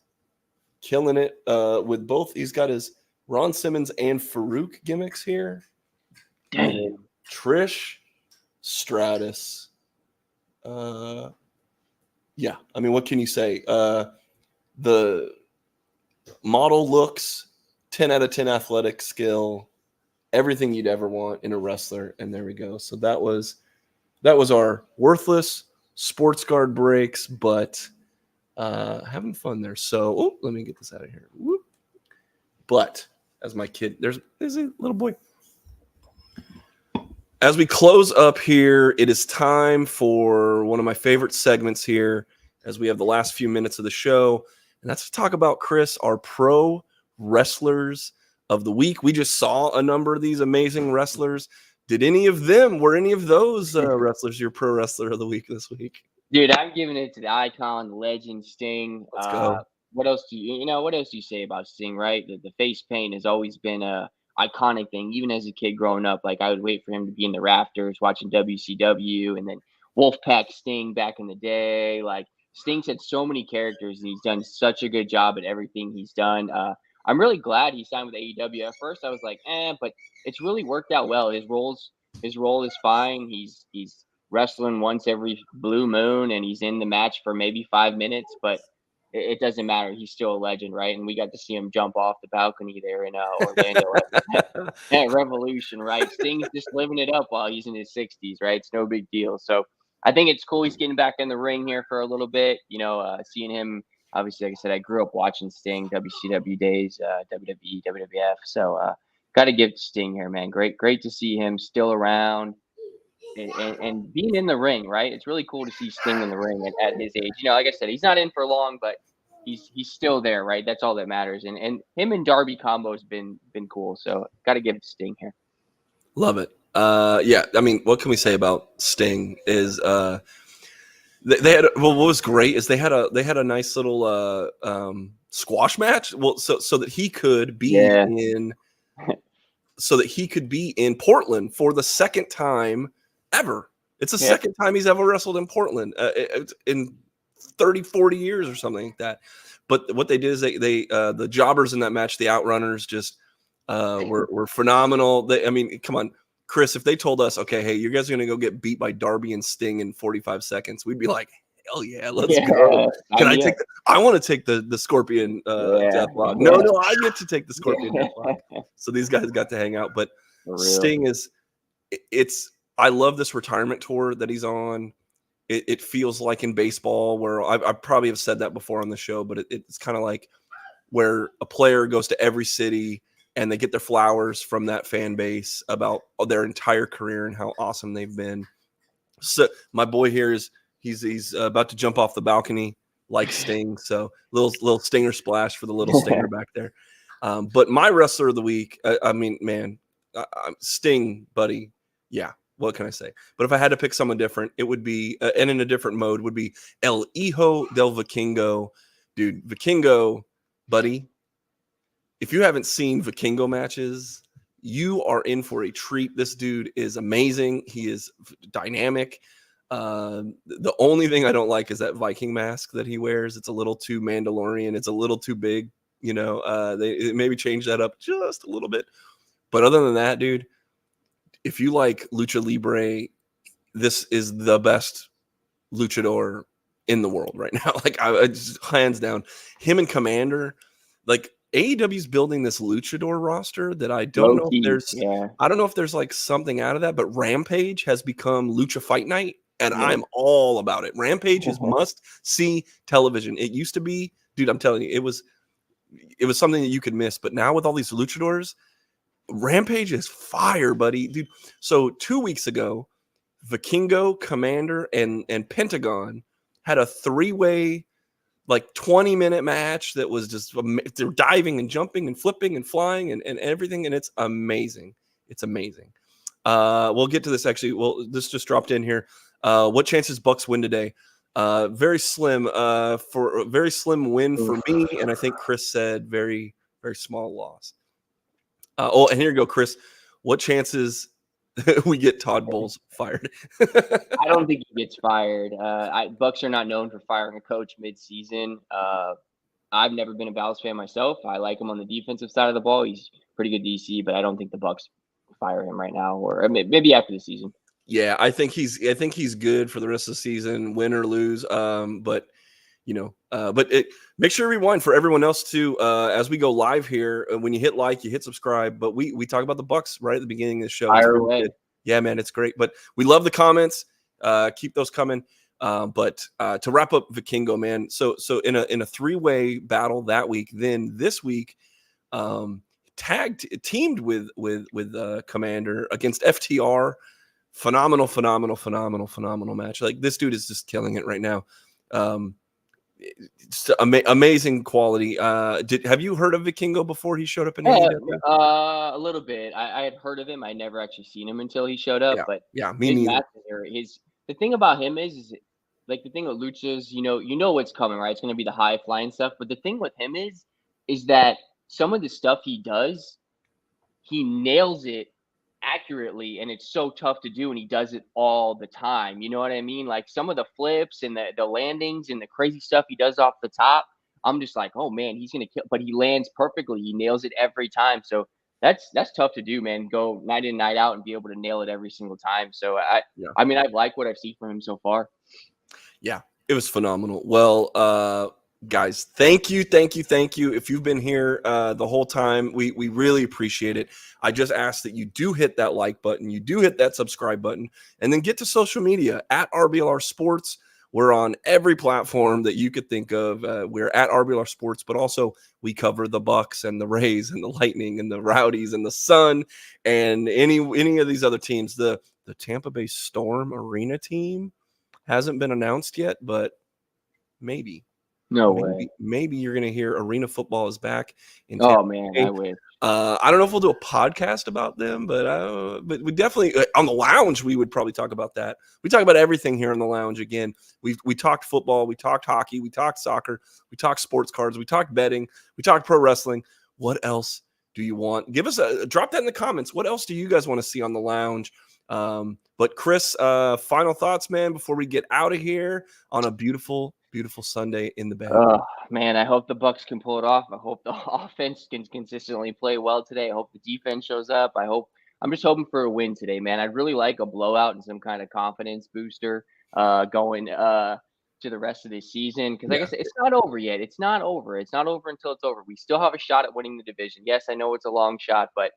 Killing it with both. He's got his Ron Simmons and Farouk gimmicks here. Damn. Trish Stratus. Yeah, I mean, what can you say? The model looks 10 out of 10 athletic skill, everything you'd ever want in a wrestler. And there we go. So that was our worthless sports guard breaks, but having fun there. So let me get this out of here. Whoop. But as my kid, there's a little boy. As we close up here, it is time for one of my favorite segments here as we have the last few minutes of the show. And that's to talk about, Chris, our pro wrestlers of the week. We just saw a number of these amazing wrestlers. Were any of those wrestlers your pro wrestler of the week this week? Dude, I'm giving it to the icon, the legend, Sting. Let's go. What else do you say about Sting, right? The face paint has always been a iconic thing. Even as a kid growing up, like I would wait for him to be in the rafters watching WCW, and then Wolfpack Sting back in the day. Like Sting's had so many characters, and he's done such a good job at everything he's done. I'm really glad he signed with AEW. At first, I was like, but it's really worked out well. His role is fine. He's wrestling once every blue moon, and he's in the match for maybe 5 minutes, but it doesn't matter. He's still a legend, right? And we got to see him jump off the balcony there in Orlando at Revolution, right? Sting's just living it up while he's in his 60s, right? It's no big deal. So I think it's cool he's getting back in the ring here for a little bit. Seeing him, obviously, like I said, I grew up watching Sting, WCW days, WWE, WWF. So got to give Sting here, man. Great to see him still around. And being in the ring, right? It's really cool to see Sting in the ring at his age. Like I said, he's not in for long, but he's still there, right? That's all that matters. And him and Darby combo has been cool. So got to give it to Sting here. Love it. Yeah. I mean, what can we say about Sting is they had what was great is they had a nice little squash match. Well, so that he could be in Portland for the second time ever. It's the second time he's ever wrestled in Portland in 30, 40 years or something like that. But what they did is they the jobbers in that match, the Outrunners, just were phenomenal. Come on, Chris, if they told us, okay, hey, you guys are going to go get beat by Darby and Sting in 45 seconds, we'd be like, hell yeah, let's go. I want to take the Scorpion Deathlock. No, I get to take the Scorpion Deathlock. So these guys got to hang out. But Sting I love this retirement tour that he's on. It feels like in baseball, where I probably have said that before on the show, but it's kind of like where a player goes to every city and they get their flowers from that fan base about their entire career and how awesome they've been. So my boy here he's about to jump off the balcony like Sting. So little stinger splash for the little stinger back there. But my wrestler of the week, Sting, buddy. Yeah. What can I say? But if I had to pick someone different, it would be, and in a different mode, would be El Hijo del Vikingo. Dude, Vikingo, buddy, if you haven't seen Vikingo matches, you are in for a treat. This dude is amazing. He is dynamic. The only thing I don't like is that Viking mask that he wears. It's a little too Mandalorian. It's a little too big. They maybe change that up just a little bit. But other than that, dude, if you like Lucha Libre, this is the best luchador in the world right now. Like, I just, hands down, him and Commander. Like, AEW's building this luchador roster that I don't know if there's like something out of that, but Rampage has become Lucha Fight Night, and I'm all about it. Rampage is must-see television. It used to be, dude, I'm telling you, it was something that you could miss, but now with all these luchadors, Rampage is fire, buddy, dude. So 2 weeks ago, Vikingo, Commander, and Pentagon had a 3-way, like 20-minute match that was just, they're diving and jumping and flipping and flying and everything, and it's amazing. It's amazing. We'll get to this actually. Well, this just dropped in here. What chances Bucks win today? Very slim. For a very slim win for me, and I think Chris said very, very small loss. And here you go, Chris. What chances we get Todd Bowles fired? I don't think he gets fired. Bucks are not known for firing a coach mid-season. I've never been a Bowles fan myself. I like him on the defensive side of the ball. He's pretty good DC, but I don't think the Bucks fire him right now, or maybe after the season. Yeah, I think he's good for the rest of the season, win or lose. Make sure to rewind for everyone else too. As we go live here, when you hit like, you hit subscribe. But we talk about the Bucks right at the beginning of the show. Fire away. Yeah, man, it's great. But we love the comments. Keep those coming. But to wrap up Vikingo, man. So in a 3-way battle that week, then this week, teamed with Commander against FTR. Phenomenal match. Like, this dude is just killing it right now. It's amazing quality. Have you heard of Vikingo before he showed up in AEW? A little bit. I had heard of him. I never actually seen him until he showed up. But Me his neither. matches are the thing about him is like the thing with luchas. You know what's coming, right? It's going to be the high flying stuff. But the thing with him is that some of the stuff he does, he nails it accurately, and it's so tough to do, and he does it all the time. You know what I mean? Like some of the flips and the landings and the crazy stuff he does off the top, I'm just like, oh man, he's gonna kill, but he lands perfectly. He nails it every time. So that's tough to do, man. Go night in, night out and be able to nail it every single time. So I mean, I like what I've seen from him so far. Yeah, it was phenomenal. Well, guys, thank you. If you've been here the whole time, we really appreciate it. I just ask that you do hit that like button, you do hit that subscribe button, and then get to social media at RBLR Sports. We're on every platform that you could think of. We're at RBLR Sports, but also we cover the Bucks and the Rays and the Lightning and the Rowdies and the Sun and any of these other teams. The Tampa Bay Storm Arena team hasn't been announced yet, but maybe. Maybe you're going to hear arena football is back in Tampa. Oh man, I wish. I don't know if we'll do a podcast about them, but we definitely on the lounge we would probably talk about that. We talk about everything here on the lounge. Again, we talked football, we talked hockey, we talked soccer, we talked sports cards, we talked betting, we talked pro wrestling. What else do you want? Give us drop that in the comments. What else do you guys want to see on the lounge? But Chris, final thoughts, man, before we get out of here on a beautiful Sunday in the Bay. Man, I hope the Bucks can pull it off. I hope the offense can consistently play well today. I hope the defense shows up. I'm just hoping for a win today, man. I'd really like a blowout and some kind of confidence booster going to the rest of this season. Because like I said, it's not over yet. It's not over. It's not over until it's over. We still have a shot at winning the division. Yes, I know it's a long shot, but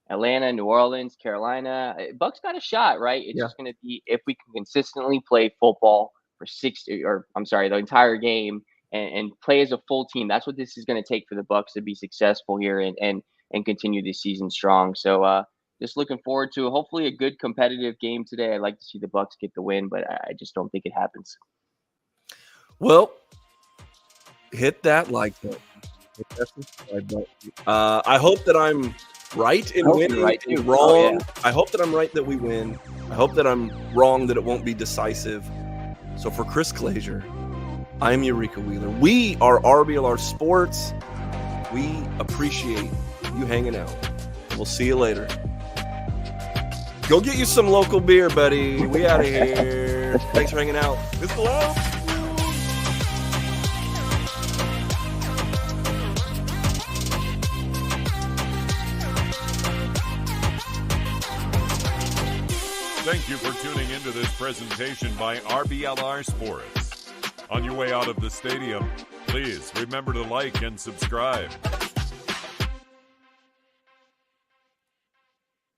Atlanta, New Orleans, Carolina, Bucks got a shot, right? It's just going to be if we can consistently play football for the entire game and play as a full team. That's what this is going to take for the Bucks to be successful here and continue this season strong. So just looking forward to hopefully a good competitive game today. I'd like to see the Bucks get the win, but I just don't think it happens. Well, hit that like button. Hit that subscribe button. I hope that I'm right in winning and wrong. Oh, yeah. I hope that I'm right that we win. I hope that I'm wrong that it won't be decisive. So for Chris Glazier, I'm Eureka Wheeler. We are RBLR Sports. We appreciate you hanging out. We'll see you later. Go get you some local beer, buddy. We out of here. Thanks for hanging out. It's Glow. Thank you for tuning into this presentation by RBLR Sports. On your way out of the stadium, please remember to like and subscribe.